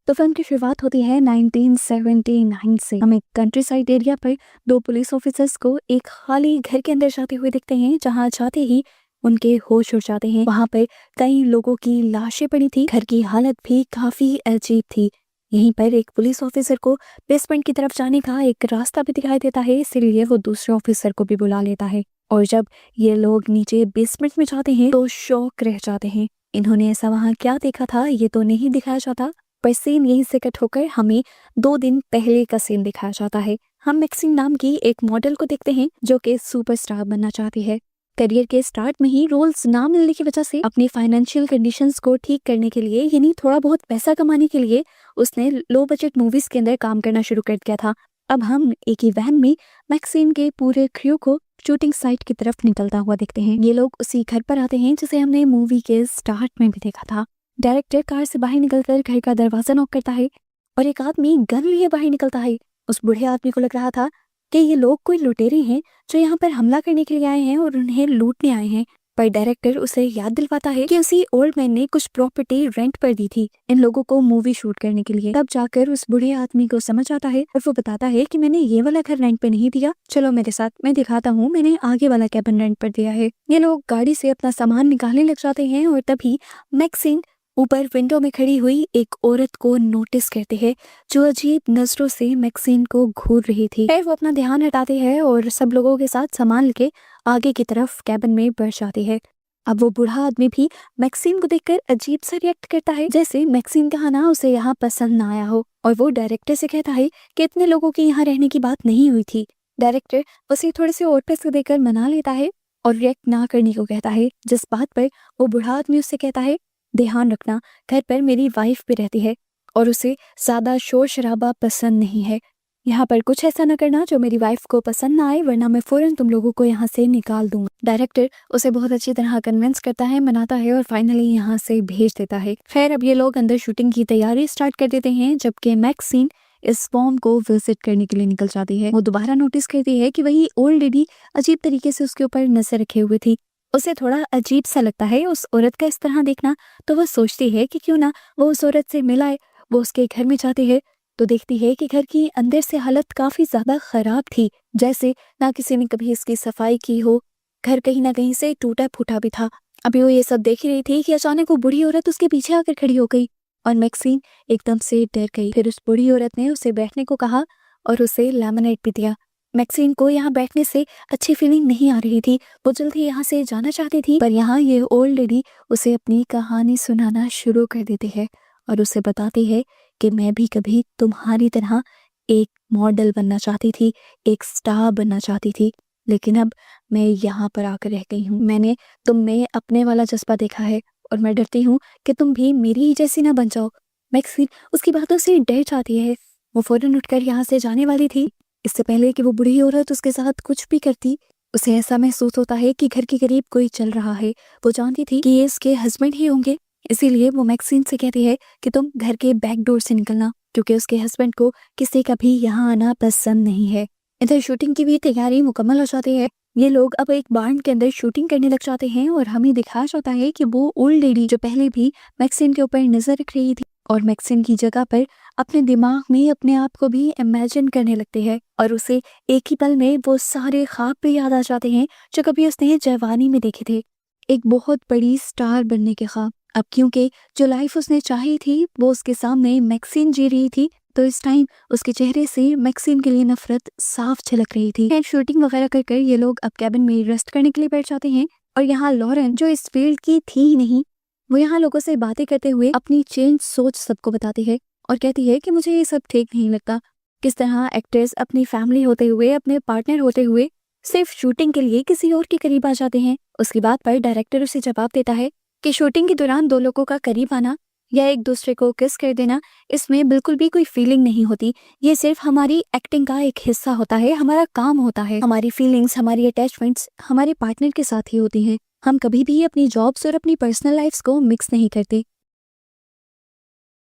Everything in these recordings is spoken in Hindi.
तो फिल्म की शुरुआत होती है 1979 से। हम एक कंट्री साइड एरिया पर दो पुलिस ऑफिसर्स को एक खाली घर के अंदर जाते हुए दिखते हैं, जहां जाते ही उनके होश उड़ जाते हैं। वहां पर कई लोगों की लाशें पड़ी थी, घर की हालत भी काफी अजीब थी। यहीं पर एक पुलिस ऑफिसर को बेसमेंट की तरफ जाने का एक रास्ता भी दिखाई देता है, इसीलिए वो दूसरे ऑफिसर को भी बुला लेता है। और जब ये लोग नीचे बेसमेंट में जाते हैं तो शॉक रह जाते हैं। इन्होंने ऐसा वहां क्या देखा था ये तो नहीं दिखाया जाता, पर सीन यहीं से कट होकर हमें 2 दिन पहले का सीन दिखाया जाता है। हम मैक्सिन नाम की एक मॉडल को देखते हैं जो कि सुपरस्टार बनना चाहती है। करियर के स्टार्ट में ही रोल्स ना मिलने की वजह से अपनी फाइनेंशियल कंडीशंस को ठीक करने के लिए, यानी थोड़ा बहुत पैसा कमाने के लिए, उसने लो बजट मूवीज के अंदर काम करना शुरू कर दिया था। अब हम एक ही वैन में मैक्सिन के पूरे क्रू को शूटिंग साइट की तरफ निकलता हुआ देखते हैं। ये लोग उसी घर पर आते हैं जिसे हमने मूवी के स्टार्ट में भी देखा था। डायरेक्टर कार से बाहर निकलकर घर का दरवाजा नॉक करता है और एक आदमी गन लिए बाहर निकलता है। उस बूढ़े आदमी को लग रहा था कि ये लोग कोई लुटेरे हैं जो यहाँ पर हमला करने के लिए आए हैं और उन्हें लूटने आए हैं। पर डायरेक्टर उसे याद दिलवाता है कि उसी ओल्ड मैन ने कुछ प्रॉपर्टी रेंट पर दी थी इन लोगों को मूवी शूट करने के लिए। तब जाकर उस बूढ़े आदमी को समझ आता है और वो बताता है कि मैंने ये वाला घर रेंट पे नहीं दिया, चलो मेरे साथ, मैं दिखाता हूँ, मैंने आगे वाला कैबिन रेंट पर दिया है। ये लोग गाड़ी से अपना सामान निकालने लग जाते हैं और तभी मैक्सिन ऊपर विंडो में खड़ी हुई एक औरत को नोटिस करते हैं जो अजीब नजरों से मैक्सिन को घूर रही थी। फिर वो अपना ध्यान हटाते हैं और सब लोगों के साथ सामान लेके आगे की तरफ कैबिन में बढ़ जाती है। अब वो बूढ़ा आदमी भी मैक्सिन को देखकर अजीब सा रिएक्ट करता है, जैसे मैक्सिन का आना उसे यहाँ पसंद ना आया हो, और वो डायरेक्टर से कहता है कि इतने लोगों के यहाँ रहने की बात नहीं हुई थी। डायरेक्टर उसे थोड़े से और पैसे देकर मना लेता है और रिएक्ट ना करने को कहता है, जिस बात पर वो बूढ़ा आदमी उससे कहता है, ध्यान रखना, घर पर मेरी वाइफ भी रहती है और उसे ज्यादा शोर शराबा पसंद नहीं है। यहाँ पर कुछ ऐसा न करना जो मेरी वाइफ को पसंद ना आए, वरना मैं फौरन तुम लोगों को यहाँ से निकाल दूंगा। डायरेक्टर उसे बहुत अच्छी तरह कन्विंस करता है, मनाता है और फाइनली यहाँ से भेज देता है। खैर अब ये लोग अंदर शूटिंग की तैयारी स्टार्ट कर देते हैं, जबकि मैक्सिन इस फॉर्म को विजिट करने के लिए निकल जाती है। वो दोबारा नोटिस करती है कि वही ओल्ड लेडी अजीब तरीके से उसके ऊपर नजर रखे हुए थी। उसे थोड़ा अजीब सा लगता है उस औरत का इस तरह देखना, तो वो सोचती है कि क्यों ना वो उस औरत से मिलाए। वो उसके घर में जाती है तो देखती है कि घर की अंदर से हालत काफी ज्यादा खराब थी, जैसे ना किसी ने कभी इसकी सफाई की हो। घर कहीं ना कहीं से टूटा फूटा भी था। अभी वो ये सब देख ही रही थी कि अचानक वो बूढ़ी औरत उसके पीछे आकर खड़ी हो गई और मैक्सिन एकदम से डर गई। फिर उस बूढ़ी औरत ने उसे बैठने को कहा और उसे लेमनेड भी दिया। मैक्सिन को यहाँ बैठने से अच्छी फीलिंग नहीं आ रही थी, वो जल्दी यहाँ से जाना चाहती थी, पर यहाँ ये ओल्ड लेडी उसे अपनी कहानी सुनाना शुरू कर देती है और उसे बताती है कि मैं भी कभी तुम्हारी तरह एक मॉडल बनना चाहती थी, एक स्टार बनना चाहती थी, लेकिन अब मैं यहाँ पर आकर रह गई हूँ। मैंने तुम में अपने वाला जज्बा देखा है और मैं डरती हूँ कि तुम भी मेरी ही जैसी ना बन जाओ। मैक्सिन उसकी बातों से डर जाती है। वो फौरन उठकर यहाँ से जाने वाली थी। इससे पहले कि वो बूढ़ी औरत उसके साथ कुछ भी करती, उसे ऐसा महसूस होता है कि घर के करीब कोई चल रहा है। वो जानती थी कि ये इसके हस्बैंड ही होंगे, इसीलिए वो मैक्सिन से कहती है कि तुम घर के बैक डोर से निकलना, क्योंकि उसके हस्बैंड को किसी का भी यहाँ आना पसंद नहीं है। इधर शूटिंग की भी तैयारी मुकम्मल हो जाती है। ये लोग अब एक बार्न के अंदर शूटिंग करने लग जाते हैं और हमें दिखाया जाता है कि वो ओल्ड लेडी जो पहले भी मैक्सिन के ऊपर नजर रख रही थी और मैक्सिन की जगह पर अपने दिमाग में अपने आप को भी इमेजिन करने लगते हैं और उसे एक ही पल में वो सारे ख्वाब भी याद आ जाते हैं जो कभी उसने जवानी में देखे थे, एक बहुत बड़ी स्टार बनने के ख्वाब। अब क्योंकि जो लाइफ उसने चाही थी वो उसके सामने मैक्सिन जी रही थी, तो इस टाइम उसके चेहरे से मैक्सिन के लिए नफरत साफ झलक रही थी। शूटिंग वगैरह कर ये लोग अब कैबिन में रेस्ट करने के लिए बैठ जाते हैं और यहाँ लॉरेन, जो इस फील्ड की थी ही नहीं, वो यहाँ लोगों से बातें करते हुए अपनी चेंज सोच सबको बताती है और कहती है कि मुझे ये सब ठीक नहीं लगता। किस तरह एक्टर्स अपनी फैमिली होते हुए, अपने पार्टनर होते हुए सिर्फ शूटिंग के लिए किसी और के करीब आ जाते हैं। उसकी बात पर डायरेक्टर उसे जवाब देता है कि शूटिंग के दौरान दो लोगों का करीब आना या एक दूसरे को किस कर देना, इसमें बिल्कुल भी कोई फीलिंग नहीं होती। ये सिर्फ हमारी एक्टिंग का एक हिस्सा होता है, हमारा काम होता है। हमारी फीलिंग्स, हमारी अटैचमेंट्स हमारे पार्टनर के साथ ही होती हैं। हम कभी भी अपनी जॉब्स और अपनी पर्सनल लाइफ्स को मिक्स नहीं करते।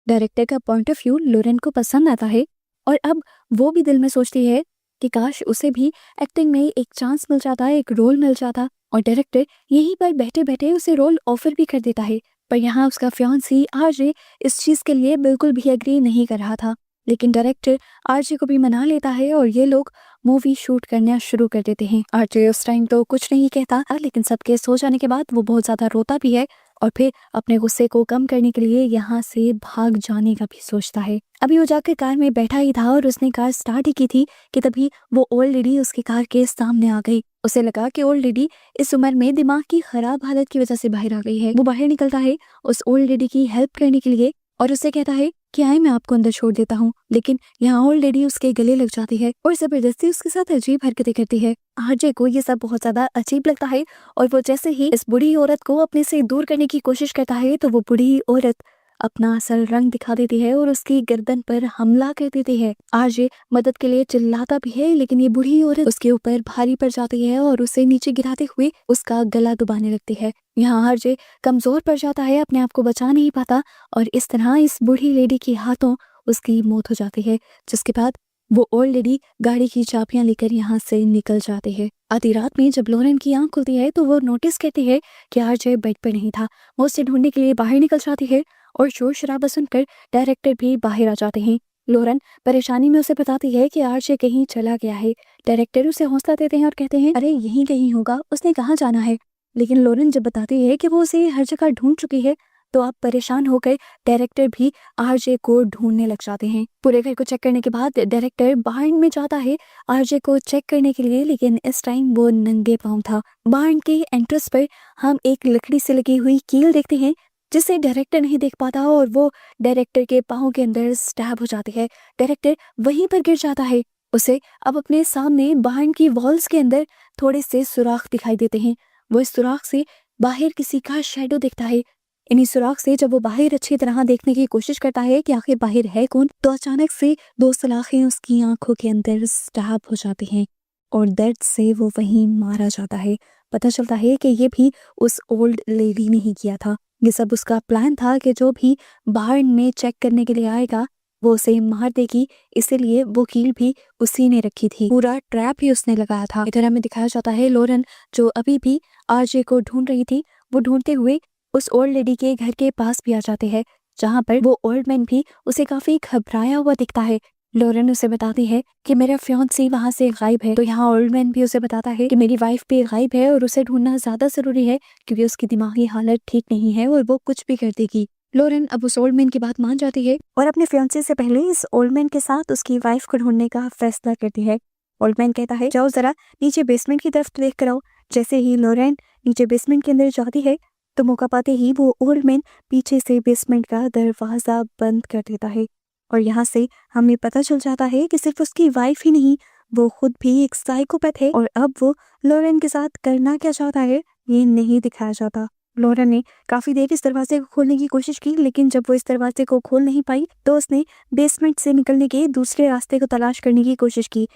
डायरेक्टर का पॉइंट ऑफ व्यू लॉरेन को पसंद आता है और अब वो भी दिल में सोचती है कि काश उसे भी एक्टिंग में एक चांस मिल जाता, एक रोल मिल जाता, और डायरेक्टर यहीं पर बैठे बैठे उसे रोल ऑफर भी कर देता है। पर यहाँ उसका फियांसी आरजे इस चीज़ के लिए बिल्कुल भी एग्री नहीं कर रहा था। लेकिन डायरेक्टर आरजे को भी मना लेता है और ये लोग मूवी शूट करना शुरू कर देते हैं। आरजे उस टाइम तो कुछ नहीं कहता, लेकिन सबके सो जाने के बाद वो बहुत ज़्यादा रोता भी है और फिर अपने गुस्से को कम करने के लिए यहाँ से भाग जाने का भी सोचता है। अभी वो जाकर कार में बैठा ही था और उसने कार स्टार्ट ही की थी कि तभी वो ओल्ड लेडी उसकी कार के सामने आ गई। उसे लगा कि ओल्ड लेडी इस उम्र में दिमाग की खराब हालत की वजह से बाहर आ गई है। वो बाहर निकलता है उस ओल्ड लेडी की हेल्प करने के लिए और उसे कहता है कि आए मैं आपको अंदर छोड़ देता हूँ। लेकिन यहाँ ओल्ड लेडी उसके गले लग जाती है और जबरदस्ती उसके साथ अजीब हरकतें करती है। आरजे को ये सब बहुत ज्यादा अजीब लगता है और वो जैसे ही इस बूढ़ी औरत को अपने से दूर करने की कोशिश करता है तो वो बूढ़ी औरत अपना असल रंग दिखा देती है और उसकी गर्दन पर हमला कर देती है। आरजे मदद के लिए चिल्लाता भी है, लेकिन ये बूढ़ी औरत उसके ऊपर भारी पड़ जाती है और उसे नीचे गिराते हुए उसका गला दबाने लगती है। यहाँ आरजे कमजोर पड़ जाता है, अपने आप को बचा नहीं पाता और इस तरह इस बूढ़ी लेडी के हाथों उसकी मौत हो जाती है। जिसके बाद वो ओल्ड लेडी गाड़ी की चाबियां लेकर यहाँ से निकल जाती है। आधी रात में जब लोरेन की आंख खुलती है तो वो नोटिस करती है कि आरजे बेड पर नहीं था। वो उसे ढूंढने के लिए बाहर निकल जाती है और शोर शराबा सुनकर डायरेक्टर भी बाहर आ जाते हैं। लोरेन परेशानी में उसे बताती है कि आरजे कहीं चला गया है। डायरेक्टर उसे हौसला देते हैं और कहते हैं अरे यहीं कहीं होगा, उसने कहाँ जाना है। लेकिन लोरेन जब बताती है कि वो उसे हर जगह ढूंढ चुकी है तो अब परेशान होकर डायरेक्टर भी आरजे को ढूंढने लग जाते हैं। पूरे घर को चेक करने के बाद डायरेक्टर बाहर में जाता है आरजे को चेक करने के लिए, लेकिन इस टाइम वो नंगे पांव था। बाहर के एंट्रेंस पर हम एक लकड़ी से लगी हुई कील देखते हैं जिसे डायरेक्टर नहीं देख पाता और वो डायरेक्टर के पाँव के अंदर स्टैब हो जाती है। डायरेक्टर वहीं पर गिर जाता है। उसे अब अपने सामने बाहर की वॉल्स के अंदर थोड़े से सुराख दिखाई देते हैं। वो इस सुराख से बाहर किसी का शैडो दिखता है। इन्हीं सुराख से जब वो बाहर अच्छी तरह देखने की कोशिश करता है कि आखिर बाहर है कौन, तो अचानक से दो सलाखें उसकी आंखों के अंदर स्टैब हो जाती हैं और दर्द से वो वहीं मारा जाता है। पता चलता है कि ये भी उस ओल्ड लेडी ने ही किया था। ये सब उसका प्लान था कि जो भी बाहर में चेक करने के लिए आएगा वो उसे मार देगी, इसीलिए वो कील भी उसी ने रखी थी। पूरा ट्रैप ही उसने लगाया था। इधर हमें दिखाया जाता है लोरेन जो अभी भी आरजे को ढूंढ रही थी, वो ढूंढते हुए उस ओल्ड लेडी के घर के पास भी आ जाते हैं, जहाँ पर वो ओल्ड मैन भी उसे काफी घबराया हुआ दिखता है। लोरेन उसे बताती है कि मेरा फियांसी वहां से गायब है, तो यहाँ ओल्ड मैन भी उसे बताता है कि मेरी वाइफ भी गायब है और उसे ढूंढना ज्यादा जरूरी है क्योंकि उसकी दिमागी हालत ठीक नहीं है और वो कुछ भी कर देगी। लोरेन अब उस ओल्ड मैन की बात मान जाती है और अपने फियांसे से पहले इस ओल्ड मैन के साथ उसकी वाइफ को ढूंढने का फैसला करती है। ओल्ड मैन कहता है जाओ जरा नीचे बेसमेंट की तरफ देख कर आओ। जैसे ही लोरेन नीचे बेसमेंट के अंदर जाती है तो मौका पाते ही वो ओल्ड मैन पीछे से बेसमेंट का दरवाजा बंद कर देता है और यहाँ से हमें पता चल जाता है कि सिर्फ उसकी वाइफ ही नहीं, वो खुद भी एक साइकोपैथ है और अब वो लोरेन के साथ करना क्या चाहता है ये नहीं दिखाया जाता। लोरेन ने काफी देर इस दरवाजे को खोलने की कोशिश की, लेकिन जब वो इस दरवाजे को खोल नहीं पाई तो उसने बेसमेंट से निकलने के दूसरे रास्ते को तलाश करने की कोशिश की।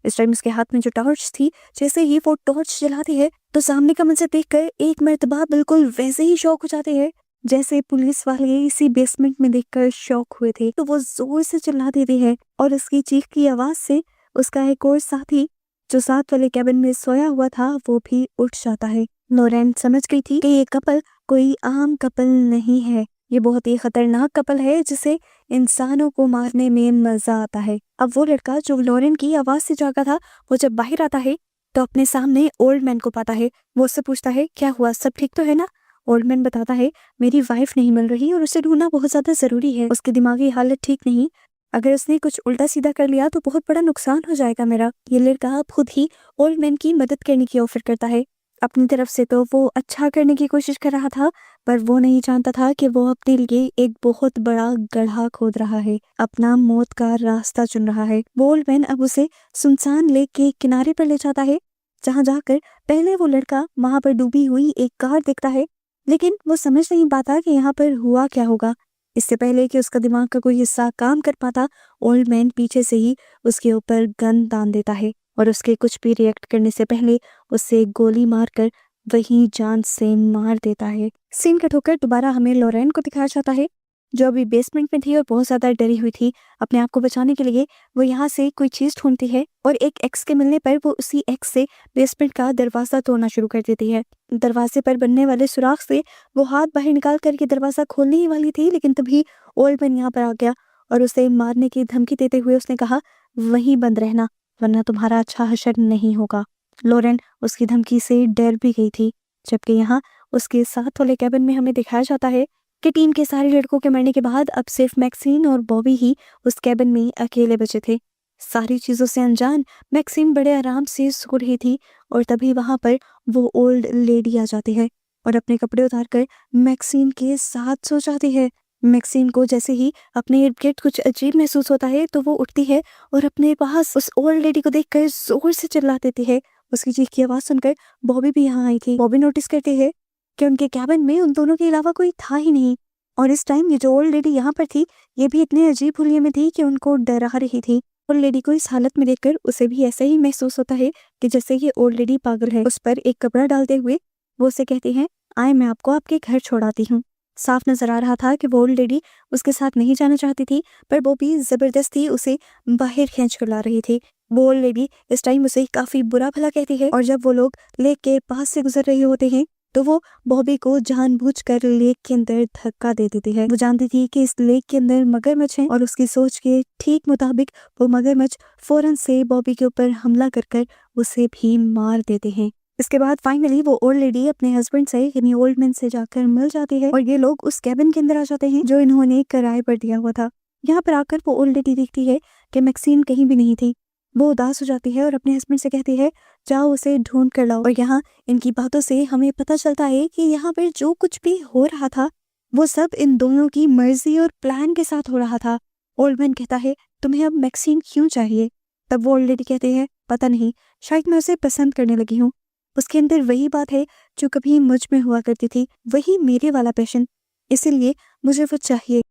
इस टाइम उसके हाथ में जो टॉर्च थी, जैसे ही वो टॉर्च जलाती है तो सामने का मंजर देखकर एक मर्तबा बिल्कुल वैसे ही शॉक हो जाते हैं जैसे पुलिस वाले इसी बेसमेंट में देखकर शॉक हुए थे। तो वो जोर से चिल्ला देती है और उसकी चीख की आवाज से उसका एक और साथी जो साथ वाले कैबिन में सोया हुआ था वो भी उठ जाता है। लोरेन समझ गई थी कि ये कपल कोई आम कपल नहीं है, ये बहुत ही खतरनाक कपल है जिसे इंसानों को मारने में मजा आता है। अब वो लड़का जो लोरेन की आवाज से जागा था, वो जब बाहर आता है तो अपने सामने ओल्ड मैन को पाता है। वो उससे पूछता है क्या हुआ, सब ठीक तो है ना। ओल्ड मैन बताता है मेरी वाइफ नहीं मिल रही और उसे ढूंढना बहुत ज्यादा जरूरी है, उसकी दिमागी हालत ठीक नहीं, अगर उसने कुछ उल्टा सीधा कर लिया तो बहुत बड़ा नुकसान हो जाएगा मेरा। ये लड़का अब खुद ही ओल्ड मैन की मदद करने की ऑफर करता है। अपनी तरफ से तो वो अच्छा करने की कोशिश कर रहा था, पर वो नहीं जानता था कि वो अपने लिए एक बहुत बड़ा गड्ढा खोद रहा है, अपना मौत का रास्ता चुन रहा है। वो ओल्ड मैन अब उसे सुनसान लेक के किनारे पर ले जाता है, जहाँ जाकर पहले वो लड़का वहां पर डूबी हुई एक कार देखता है, लेकिन वो समझ नहीं पाता कि यहाँ पर हुआ क्या होगा। इससे पहले कि उसका दिमाग का कोई हिस्सा काम कर पाता, ओल्ड मैन पीछे से ही उसके ऊपर गन तान देता है और उसके कुछ भी रिएक्ट करने से पहले उससे गोली मारकर वहीं जान से मार देता है। सीन कट होकर दोबारा हमें लोरेन को दिखाया जाता है जो अभी बेसमेंट में थी और बहुत ज़्यादा डरी हुई थी। अपने आप को बचाने के लिए वो यहाँ से कोई चीज़ ढूँढती है और एक एक्स के मिलने पर वो उसी एक्स से बेसमेंट का दरवाज़ा तोड़ना शुरू कर देती है। दरवाजे पर बनने वाले सुराख से वो हाथ बाहर निकाल कर के दरवाज़ा खोलने ही वाली थी, लेकिन तभी ओल्ड मैन यहाँ पर आ गया और उसे मारने की धमकी देते हुए उसने कहा, वहीं बंद रहना वरना तुम्हारा अच्छा हशर नहीं होगा। लॉरेन उसकी धमकी से डर भी गई थी। जबकि यहाँ उसके साथ वाले कैबिन में हमें दिखाया जाता है कि टीम के सारे लड़कों के मरने के बाद अब सिर्फ मैक्सिन और बॉबी ही उस कैबिन में अकेले बचे थे। सारी चीजों से अनजान मैक्सिन बड़े आराम से सो रही थी और तभी वहां पर वो ओल्ड लेडी आ जाती है और अपने कपड़े उतारकर मैक्सिन के साथ सो जाती है। मैक्सिन को जैसे ही अपने इर्द गिर्द कुछ अजीब महसूस होता है तो वो उठती है और अपने पास उस ओल्ड लेडी को देखकर जोर से चिल्ला देती है। उसकी चीख की आवाज सुनकर बॉबी भी यहाँ आई थी। बॉबी नोटिस करती है कि उनके कैबिन में उन दोनों के अलावा कोई था ही नहीं और इस टाइम ये जो ओल्ड लेडी यहाँ पर थी ये भी इतने अजीब हुलिये में थी कि उनको डरा रही थी। ओल्ड लेडी को इस हालत में देखकर उसे भी ऐसा ही महसूस होता है कि जैसे ये ओल्ड लेडी पागल है। उस पर एक कपड़ा डालते हुए वो उसे कहती है, आए मैं आपको आपके घर छोड़ाती हूँ। साफ नजर आ रहा था कि वो ओल्ड लेडी उसके साथ नहीं जाना चाहती थी, पर वो भी जबरदस्ती उसे बाहर खींच कर ला रही थी। वो ओल्ड लेडी इस टाइम उसे काफी बुरा भला कहती है और जब वो लोग लेक के पास से गुजर रहे होते हैं तो वो बॉबी को जानबूझकर लेक के अंदर धक्का दे देती है। वो जानती थी कि इस लेक के अंदर मगरमच्छ है और उसकी सोच के ठीक मुताबिक वो मगरमच्छ फौरन से बॉबी के ऊपर हमला कर उसे भी मार देते हैं। इसके बाद फाइनली वो ओल्ड लेडी अपने हस्बैंड से यानी ओल्ड मैन से जाकर मिल जाती है और ये लोग उस कैबिन के अंदर आ जाते हैं जो इन्होंने किराए पर दिया हुआ था। यहाँ पर आकर वो ओल्ड लेडी देखती है कि मैक्सिन कहीं भी नहीं थी। वो उदास हो जाती है और अपने हस्बैंड से कहती है, जाओ उसे ढूंढ कर लाओ। और यहाँ इनकी बातों से हमें पता चलता है कि यहाँ पर जो कुछ भी हो रहा था वो सब इन दोनों की मर्जी और प्लान के साथ हो रहा था। ओल्ड मैन कहता है, तुम्हें अब मैक्सिन क्यों चाहिए? तब वो ओल्ड लेडी कहती है, पता नहीं, शायद मैं उसे पसंद करने लगी हूँ। उसके अंदर वही बात है जो कभी मुझ में हुआ करती थी, वही मेरे वाला पैशन, इसीलिए मुझे वो चाहिए।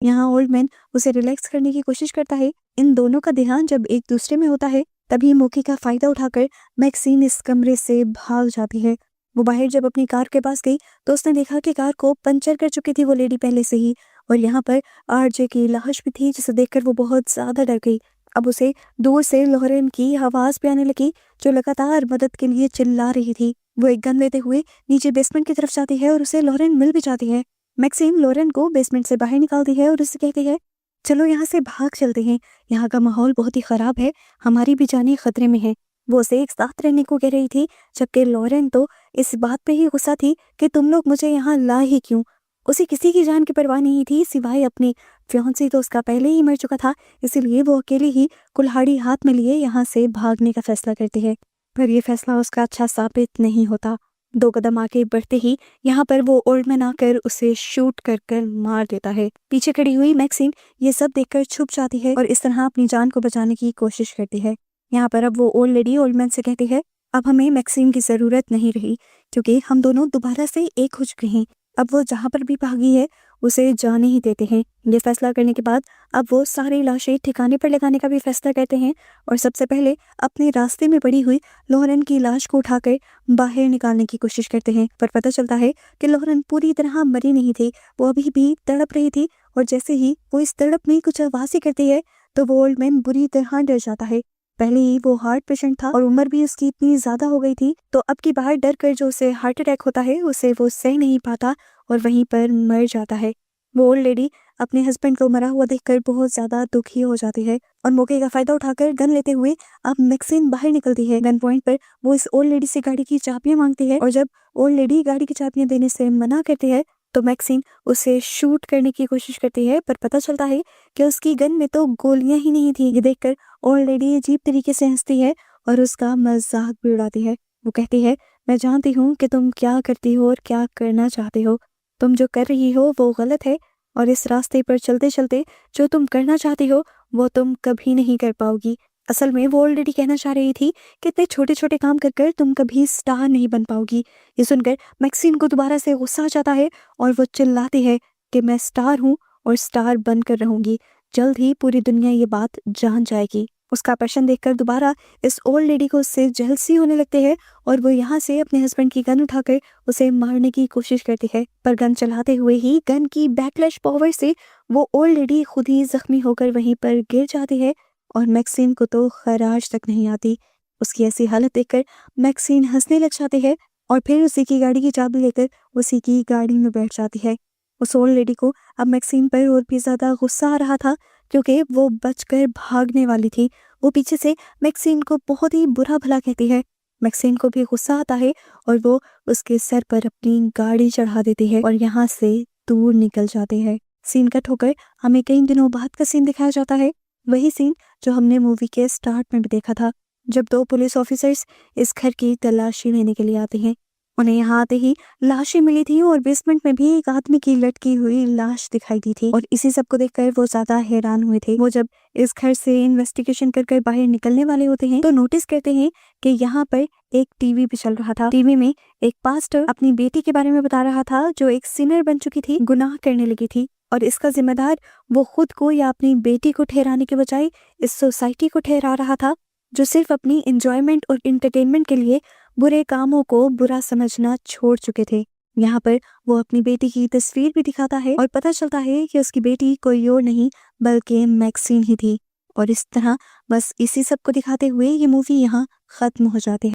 यहाँ ओल्ड मैन उसे रिलैक्स करने की कोशिश करता है। इन दोनों का ध्यान जब एक दूसरे में होता है तभी मौके का फायदा उठाकर मैक्सिन इस कमरे से भाग जाती है। वो बाहर जब अपनी कार के पास गई तो उसने देखा कि कार को पंचर कर चुकी थी वो लेडी पहले से ही, और यहाँ पर आरजे की लाश भी थी जिसे देखकर वो बहुत ज्यादा डर गई। अब उसे दूर से लॉरेन की आवाज भी आने लगी जो लगातार मदद के लिए चिल्ला रही थी। वो एक गन लेते हुए नीचे बेसमेंट की तरफ जाती है और उसे लॉरेन मिल भी जाती है। मैक्सिम लॉरेन को बेसमेंट से बाहर निकालती है और उससे कहती है, चलो यहाँ से भाग चलते हैं, यहाँ का माहौल बहुत ही खराब है, हमारी भी जानें खतरे में है। वो उसे एक साथ रहने को कह रही थी, जबकि लॉरेन तो इस बात पे ही गुस्सा थी कि तुम लोग मुझे यहाँ ला ही क्यों। उसे किसी की जान की परवाह नहीं थी सिवाय अपनी फियांसी, तो उसका पहले ही मर चुका था, इसीलिए वो अकेले ही कुल्हाड़ी हाथ में लिए यहाँ से भागने का फैसला करती है। पर यह फैसला उसका अच्छा साबित नहीं होता। 2 कदम आगे बढ़ते ही यहाँ पर वो ओल्ड मैन आकर उसे शूट कर मार देता है। पीछे खड़ी हुई मैक्सिम ये सब देखकर छुप जाती है और इस तरह अपनी जान को बचाने की कोशिश करती है। यहाँ पर अब वो ओल्ड लेडी ओल्ड मैन से कहती है, अब हमें मैक्सिम की जरूरत नहीं रही क्योंकि हम दोनों दोबारा से एक हो चुके हैं। अब वो जहाँ पर भी भागी है उसे जाने ही देते हैं। ये फैसला करने के बाद अब वो सारी लाशें ठिकाने पर लगाने का भी फैसला करते हैं और सबसे पहले अपने रास्ते में पड़ी हुई लॉरेन की लाश को उठाकर बाहर निकालने की कोशिश करते हैं। पर पता चलता है कि लॉरेन पूरी तरह मरी नहीं थी, वो अभी भी तड़प रही थी और जैसे ही वो इस तड़प में कुछ आवाज़ें करती है तो वो ओल्ड मैन बुरी तरह डर जाता है। पहले ही वो हार्ट पेशेंट था और उम्र भी उसकी इतनी ज्यादा हो गई थी, तो अब की बाहर डर कर जो उसे हार्ट अटैक होता है उसे वो सह नहीं पाता और वहीं पर मर जाता है। वो ओल्ड लेडी अपने हस्बैंड को मरा हुआ देखकर बहुत ज्यादा दुखी हो जाती है और मौके का फायदा उठाकर गन लेते हुए अब मैक्सिन बाहर निकलती है। गन पॉइंट पर वो इस ओल्ड लेडी से गाड़ी की चाबियां मांगती है और जब ओल्ड लेडी गाड़ी की चाबियां देने से मना करती है तो मैक्सिन उसे शूट करने की कोशिश करती है, पर पता चलता है कि उसकी गन में तो गोलियां ही नहीं थी। ये देखकर ओल्ड लेडी अजीब तरीके से हंसती है और उसका मजाक भी उड़ाती है। वो कहती है, मैं जानती हूँ कि तुम क्या करती हो और क्या करना चाहते हो, तुम जो कर रही हो वो गलत है और इस रास्ते पर चलते चलते जो तुम करना चाहती हो वो तुम कभी नहीं कर पाओगी। असल में वो ऑलरेडी कहना चाह रही थी कि इतने छोटे छोटे काम कर कर तुम कभी स्टार नहीं बन पाओगी। ये सुनकर मैक्सिन को दोबारा से गुस्सा आ जाता है और वो चिल्लाती है कि मैं स्टार हूँ और स्टार बनकर रहूंगी, जल्द ही पूरी दुनिया ये बात जान जाएगी। उसका प्रश्न देखकर दोबारा इस ओल्ड लेडी को उससे जेलसी होने लगती है और वो यहाँ से अपने हस्बैंड की गन उठाकर उसे मारने की कोशिश करती है, पर गन चलाते हुए ही गन की बैकलैश पावर से वो ओल्ड लेडी खुद ही जख्मी होकर वहीं पर गिर जाती है और मैक्सिन को तो खराश तक नहीं आती। उसकी ऐसी हालत देखकर मैक्सिन हंसने लग जाती है और फिर उसी की गाड़ी की चाबी लेकर उसी की गाड़ी में बैठ जाती है। उस ओल्ड लेडी को अब मैक्सिन पर और भी ज़्यादा गुस्सा आ रहा था क्योंकि वो बचकर भागने वाली थी। वो पीछे से मैक्सिन को बहुत ही बुरा भला कहती है। मैक्सिन को भी गुस्सा आता है और वो उसके सर पर अपनी गाड़ी चढ़ा देती है और यहाँ से दूर निकल जाते हैं। सीन कट होकर हमें कई दिनों बाद का सीन दिखाया जाता है, वही सीन जो हमने मूवी के स्टार्ट में भी देखा था, जब दो पुलिस ऑफिसर्स इस घर की तलाशी लेने के लिए आते हैं। उन्हें यहाँ आते ही लाशें मिली थी और बेसमेंट में भी एक आदमी की लटकी हुई लाश दिखाई दी थी और इसी सब को देखकर वो ज्यादा हैरान हुए थे। वो जब इस घर से इन्वेस्टिगेशन कर बाहर निकलने वाले होते हैं तो नोटिस करते हैं कि यहाँ पर एक टीवी भी चल रहा था। टीवी में एक पास्टर अपनी बेटी के बारे में बता रहा था जो एक सिनर बन चुकी थी, गुनाह करने लगी थी और इसका जिम्मेदार वो खुद को या अपनी बेटी को ठहराने के बजाय इस सोसाइटी को ठहरा रहा था जो सिर्फ अपनी एंजॉयमेंट और एंटरटेनमेंट के लिए बुरे कामों को बुरा समझना छोड़ चुके थे। यहाँ पर वो अपनी बेटी की तस्वीर भी दिखाता है और पता चलता है कि उसकी बेटी कोई और नहीं बल्कि मैक्सिन ही थी। और इस तरह बस इसी सब को दिखाते हुए ये मूवी यहाँ खत्म हो जाती है।